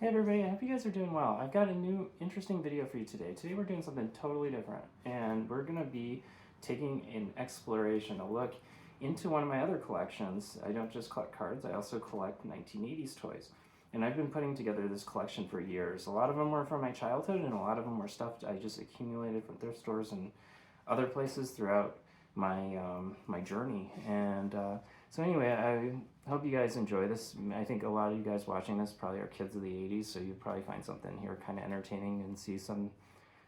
Hey everybody, I hope you guys are doing well. I've got a new interesting video for you today. Today we're doing something totally different, and we're going to be taking an exploration, a look into one of my other collections. I don't just collect cards, I also collect 1980s toys. And I've been putting together this collection for years. A lot of them were from my childhood, and a lot of them were stuff I just accumulated from thrift stores and other places throughout my journey. So anyway, I hope you guys enjoy this. I think a lot of you guys watching this probably are kids of the 80s, so you'll probably find something here kind of entertaining and see some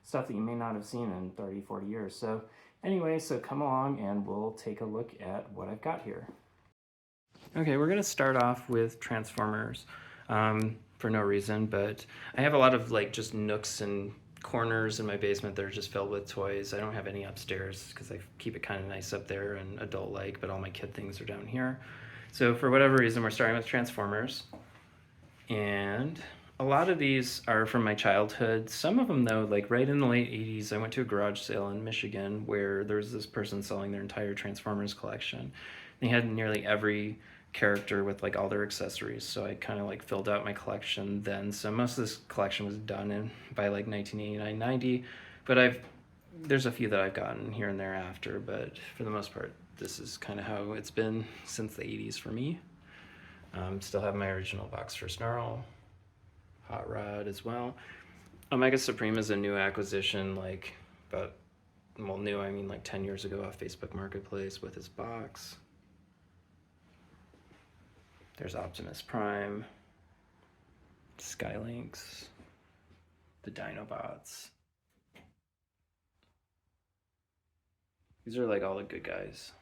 stuff that you may not have seen in 30, 40 years. So anyway, so come along and we'll take a look at what I've got here. Okay, we're going to start off with Transformers for no reason, but I have a lot of like just nooks and corners in my basement that are just filled with toys. I don't have any upstairs because I keep it kind of nice up there and adult-like, but all my kid things are down here. So for whatever reason, we're starting with Transformers. And a lot of these are from my childhood. Some of them, though, like right in the late 80s, I went to a garage sale in Michigan where there was this person selling their entire Transformers collection. They had nearly every character with like all their accessories, so I kind of like filled out my collection then. So most of this collection was done by like 1989, 90, but there's a few that I've gotten here and there after, but for the most part this is kind of how it's been since the 80s for me. Still have my original box for Snarl, Hot Rod as well. Omega Supreme is a new acquisition, like new I mean like 10 years ago off Facebook Marketplace with his box. There's Optimus Prime, Skylinks, the Dinobots. These are like all the good guys.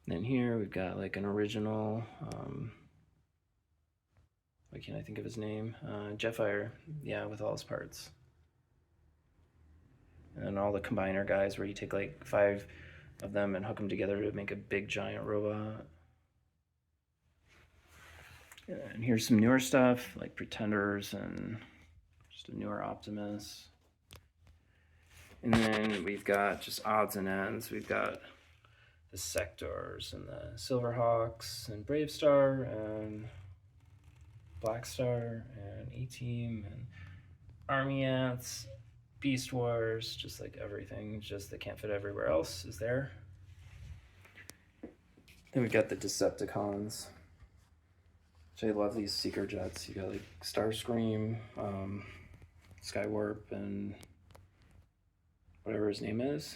And then here we've got like an original, why can't I think of his name? Jetfire, yeah, with all his parts. And then all the combiner guys where you take like 5 of them and hook them together to make a big giant robot. And here's some newer stuff like Pretenders and just a newer Optimus. And then we've got just odds and ends. We've got the Sectors and the Silverhawks and Bravestar and Blackstar and A-Team and Army Ants, Beast Wars, just like everything, just that can't fit everywhere else is there. Then we've got the Decepticons, which I love these Seeker Jets. You got like Starscream, Skywarp, and whatever his name is,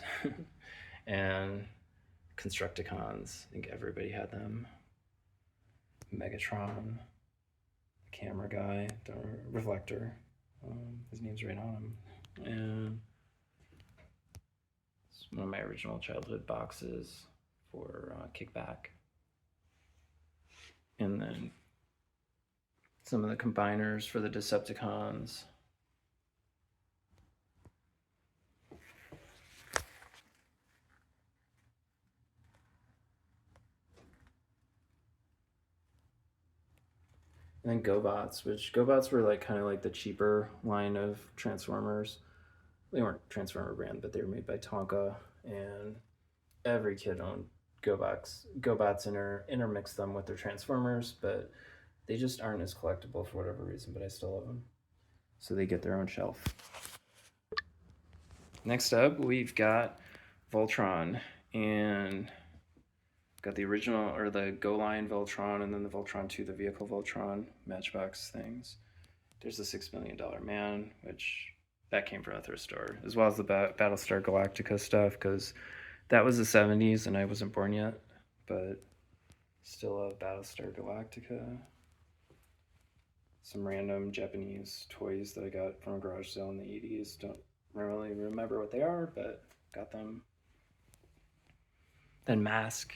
and Constructicons. I think everybody had them. Megatron, the camera guy, the reflector. His name's right on him. And it's one of my original childhood boxes for Kickback. And then some of the combiners for the Decepticons. And then Gobots, which Gobots were like kind of like the cheaper line of Transformers. They weren't Transformer brand, but they were made by Tonka, and every kid owned Gobots intermix them with their Transformers, but they just aren't as collectible for whatever reason, but I still love them. So they get their own shelf. Next up, we've got Voltron, and got the original, or the Go Line Voltron, and then the Voltron 2, the vehicle Voltron, Matchbox things. There's the $6 Million Man, which that came from a thrift store, as well as the Battlestar Galactica stuff, because that was the 70s and I wasn't born yet, but still love Battlestar Galactica. Some random Japanese toys that I got from a garage sale in the 80s. Don't really remember what they are, but got them. Then Mask.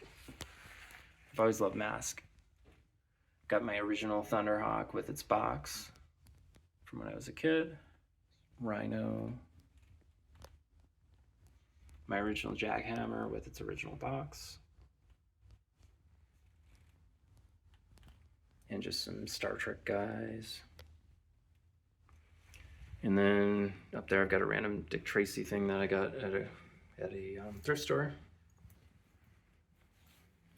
I've always loved Mask. Got my original Thunderhawk with its box from when I was a kid. Rhino. My original Jackhammer with its original box. And just some Star Trek guys. And then up there I've got a random Dick Tracy thing that I got at a thrift store.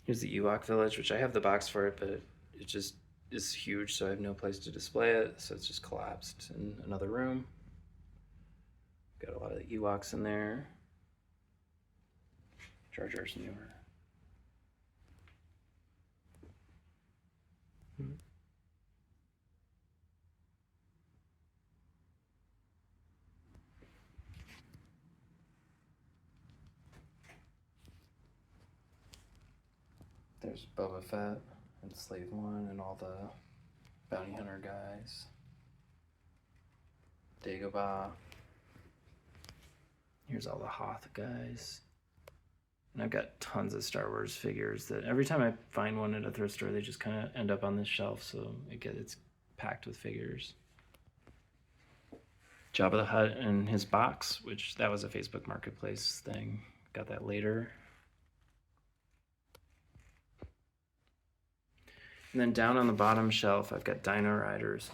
Here's the Ewok Village, which I have the box for it, but it just is huge, so I have no place to display it, so it's just collapsed in another room. Got a lot of Ewoks in there. Jar Jar's newer. There's Boba Fett and Slave One and all the bounty hunter guys. Dagobah. Here's all the Hoth guys. And I've got tons of Star Wars figures that every time I find one at a thrift store, they just kind of end up on this shelf, so it's packed with figures. Jabba the Hutt and his box, which that was a Facebook Marketplace thing. Got that later. And then down on the bottom shelf, I've got Dino Riders,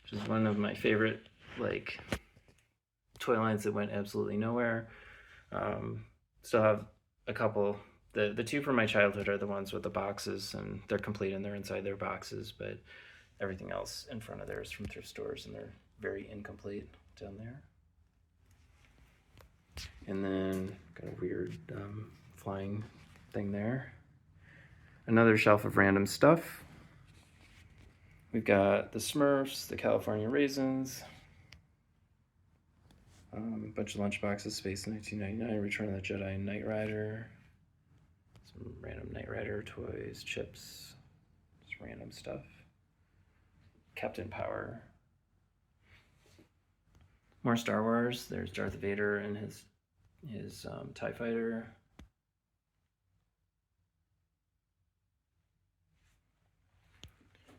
which is one of my favorite like toy lines that went absolutely nowhere. Still have a couple. The two from my childhood are the ones with the boxes, and they're complete and they're inside their boxes, but everything else in front of there is from thrift stores, and they're very incomplete down there. And then got a weird flying thing there. Another shelf of random stuff. We've got the Smurfs, the California Raisins, a bunch of lunchboxes, Space 1999, Return of the Jedi, Knight Rider, some random Knight Rider toys, chips, just random stuff. Captain Power. More Star Wars. There's Darth Vader and his TIE Fighter.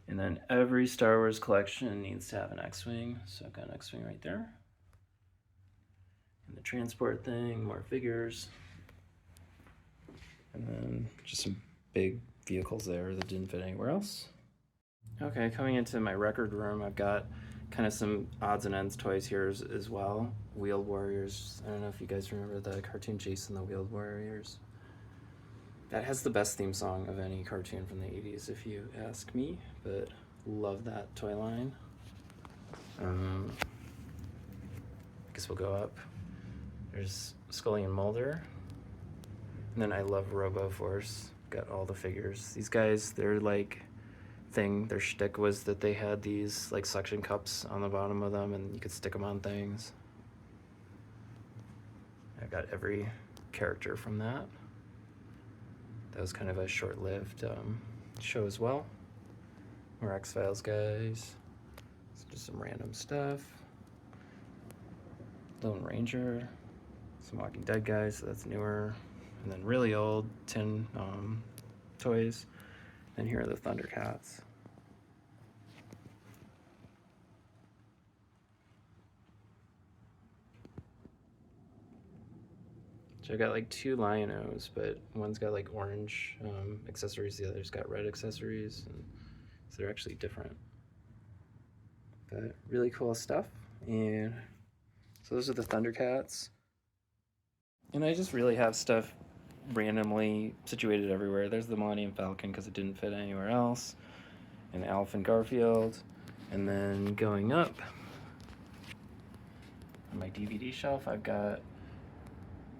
And then every Star Wars collection needs to have an X-Wing, so I've got an X-Wing right there. And the transport thing, more figures. And then just some big vehicles there that didn't fit anywhere else. Okay, coming into my record room, I've got kind of some odds and ends toys here as well. Wheeled Warriors. I don't know if you guys remember the cartoon Jason the Wheeled Warriors. That has the best theme song of any cartoon from the 80s, if you ask me, but love that toy line. I guess we'll go up. There's Scully and Mulder. And then I love RoboForce. Got all the figures. These guys, their their shtick was that they had these like suction cups on the bottom of them, and you could stick them on things. I got every character from that. That was kind of a short-lived show as well. More X-Files guys. It's just some random stuff. Lone Ranger. Some Walking Dead guys, so that's newer. And then really old tin toys. And here are the Thundercats. So I got like two Lion-O's, but one's got like orange accessories, the other's got red accessories, and so they're actually different. But really cool stuff. And so those are the Thundercats. And I just really have stuff randomly situated everywhere. There's the Millennium Falcon because it didn't fit anywhere else, and Alf and Garfield. And then going up on my DVD shelf, I've got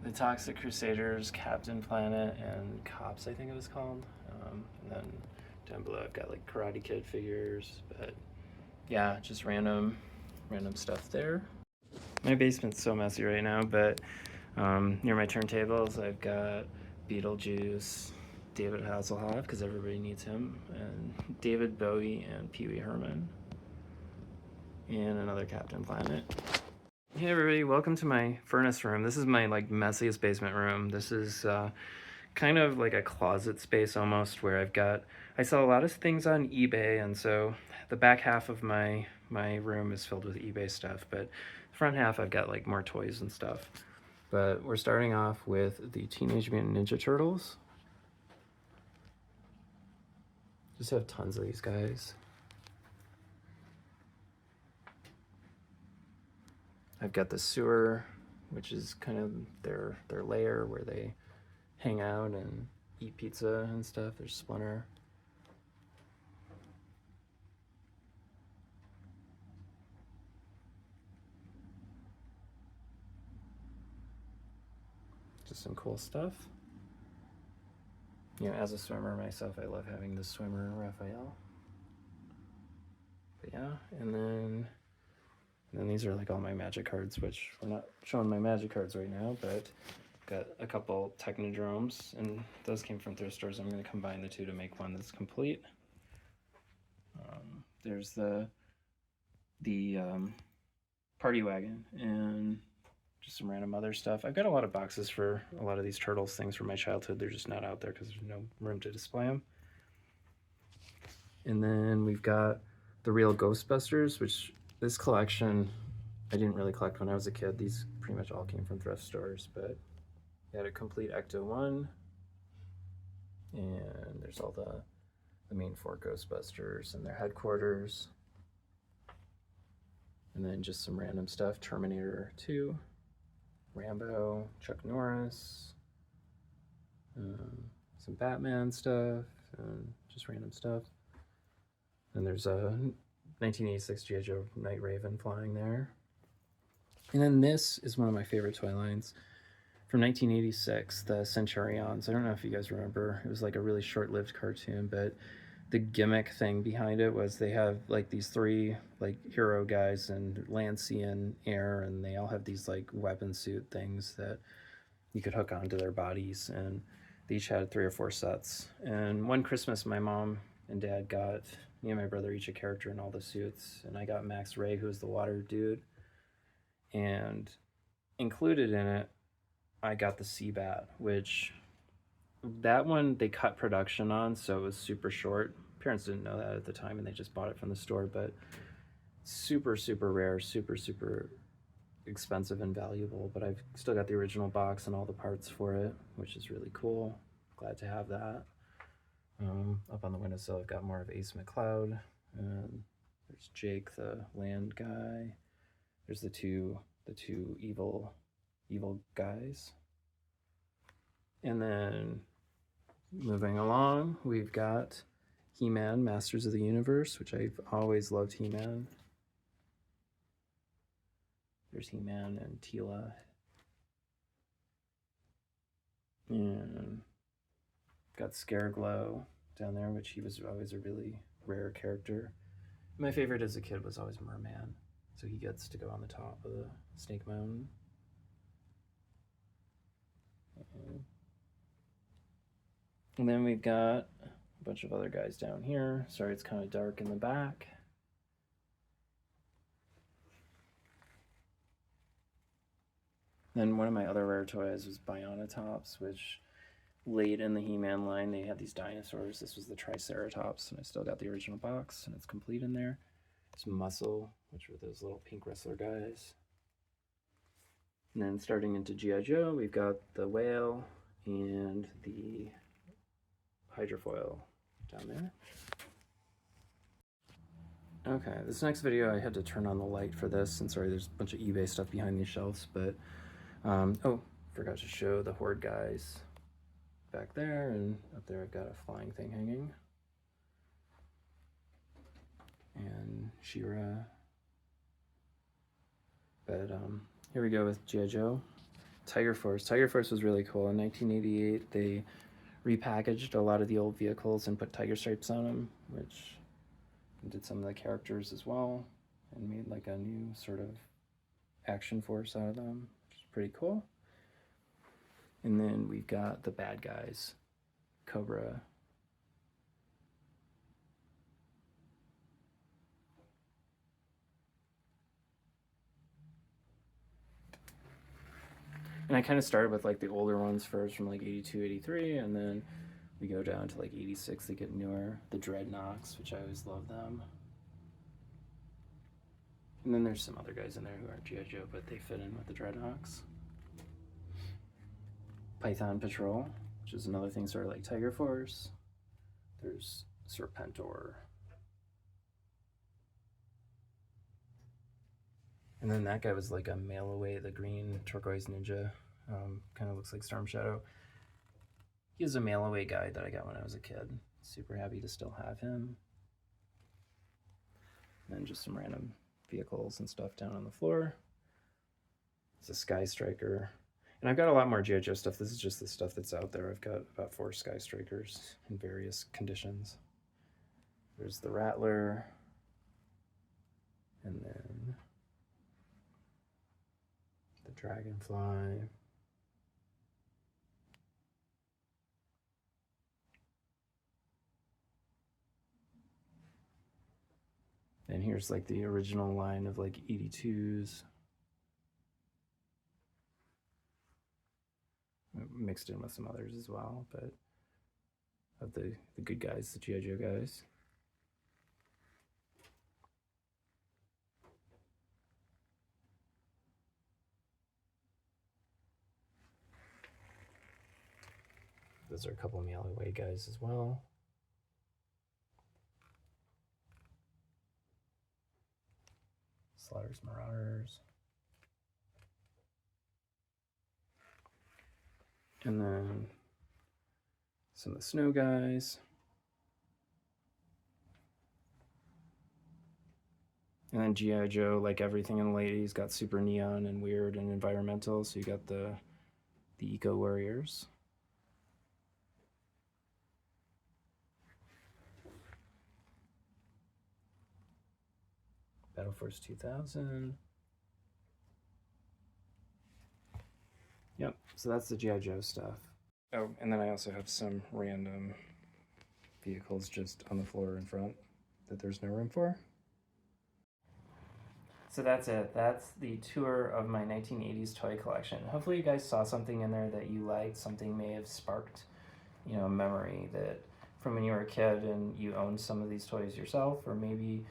the Toxic Crusaders, Captain Planet, and Cops, I think it was called. And then down below I've got like Karate Kid figures, but yeah, just random stuff there. My basement's so messy right now, but near my turntables I've got Beetlejuice, David Hasselhoff, because everybody needs him, and David Bowie and Pee Wee Herman, and another Captain Planet. Hey everybody, welcome to my furnace room. This is my messiest basement room. This is kind of like a closet space almost, where I sell a lot of things on eBay, and so the back half of my room is filled with eBay stuff, but the front half I've got like more toys and stuff. But we're starting off with the Teenage Mutant Ninja Turtles. Just have tons of these guys. I've got the sewer, which is kind of their lair where they hang out and eat pizza and stuff. There's Splinter. just some cool stuff. You know, as a swimmer myself, I love having the swimmer Raphael. But yeah, and then these are like all my magic cards, which we're not showing my magic cards right now, but got a couple Technodromes, and those came from thrift stores. I'm going to combine the two to make one that's complete. There's the party wagon and just some random other stuff. I've got a lot of boxes for a lot of these Turtles things from my childhood. They're just not out there because there's no room to display them. And then we've got the real Ghostbusters, which this collection I didn't really collect when I was a kid. These pretty much all came from thrift stores, but we had a complete Ecto 1, and there's all the main 4 Ghostbusters and their headquarters. And then just some random stuff, Terminator 2, Rambo, Chuck Norris, some Batman stuff, and just random stuff. And there's a 1986 G.I. Joe Night Raven flying there. And then this is one of my favorite toy lines from 1986, the Centurions. I don't know if you guys remember. It was like a really short-lived cartoon, but the gimmick thing behind it was they have like these 3 like hero guys in land, sea, and air, and they all have these like weapon suit things that you could hook onto their bodies, and they each had 3 or 4 sets. And one Christmas, my mom and dad got me and my brother each a character in all the suits, and I got Max Ray, who's the water dude, and included in it I got the Sea-Bat, which that one they cut production on, so it was super short. Parents didn't know that at the time, and they just bought it from the store, but super rare, super expensive and valuable. But I've still got the original box and all the parts for it, which is really cool. Glad to have that. Up on the windowsill I've got more of Ace McCloud, and there's Jake the land guy. There's the two evil guys. And then moving along, we've got He-Man, Masters of the Universe, which I've always loved He-Man. There's He-Man and Teela. And got Scareglow down there, which he was always a really rare character. My favorite as a kid was always Merman, so he gets to go on the top of the Snake Mountain. And then we've got a bunch of other guys down here. Sorry, it's kind of dark in the back. Then one of my other rare toys was Bionatops, which late in the He-Man line, they had these dinosaurs. This was the Triceratops, and I still got the original box, and it's complete in there. There's Muscle, which were those little pink wrestler guys. And then starting into G.I. Joe, we've got the Whale and the Hydrofoil down there. Okay, this next video I had to turn on the light for this, and sorry, there's a bunch of eBay stuff behind these shelves, but oh, forgot to show the Horde guys back there, and up there I've got a flying thing hanging. And She-Ra. But here we go with G.I. Joe. Tiger Force. Tiger Force was really cool. In 1988, they repackaged a lot of the old vehicles and put tiger stripes on them, which did some of the characters as well, and made like a new sort of action force out of them, which is pretty cool. And then we've got the bad guys, Cobra. And I kind of started with like the older ones first from like 82, 83, and then we go down to like 86, they get newer. The Dreadnoks, which I always love them. And then there's some other guys in there who aren't G.I. Joe, but they fit in with the Dreadnoks. Python Patrol, which is another thing sort of like Tiger Force. There's Serpentor. And then that guy was like a mail away, the green turquoise ninja. Kind of looks like Storm Shadow. He was a mail away guy that I got when I was a kid. Super happy to still have him. And then just some random vehicles and stuff down on the floor. It's a Sky Striker. And I've got a lot more G.I. Joe stuff. This is just the stuff that's out there. I've got about 4 Sky Strikers in various conditions. There's the Rattler, and then the Dragonfly. And here's like the original line of like 82s. Mixed in with some others as well, but of the good guys, the G.I. Joe guys. Those are a couple of the alleyway guys as well. Slaughter's Marauders. And then some of the Snow guys. And then G.I. Joe, like everything in the late 80s, got super neon and weird and environmental. So you got the Eco Warriors. Battle Force 2000. Yep, so that's the G.I. Joe stuff. Oh, and then I also have some random vehicles just on the floor in front that there's no room for. So that's it. That's the tour of my 1980s toy collection. Hopefully you guys saw something in there that you liked, something may have sparked, a memory that from when you were a kid and you owned some of these toys yourself, or maybe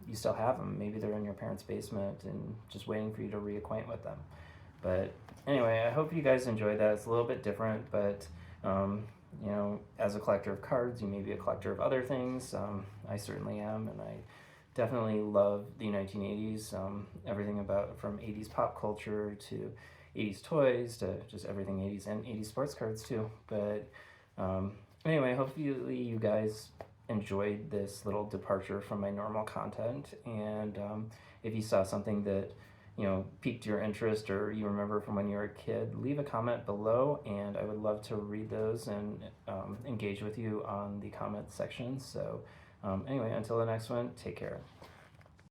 you still have them. Maybe they're in your parents' basement and just waiting for you to reacquaint with them. But anyway, I hope you guys enjoyed that. It's a little bit different, but as a collector of cards, you may be a collector of other things. I certainly am, and I definitely love the 1980s. Everything about from 80s pop culture to 80s toys to just everything 80s and 80s sports cards too. But anyway, hopefully you guys enjoyed this little departure from my normal content, and if you saw something that piqued your interest or you remember from when you were a kid, leave a comment below, and I would love to read those and engage with you on the comment section. So anyway, until the next one, take care.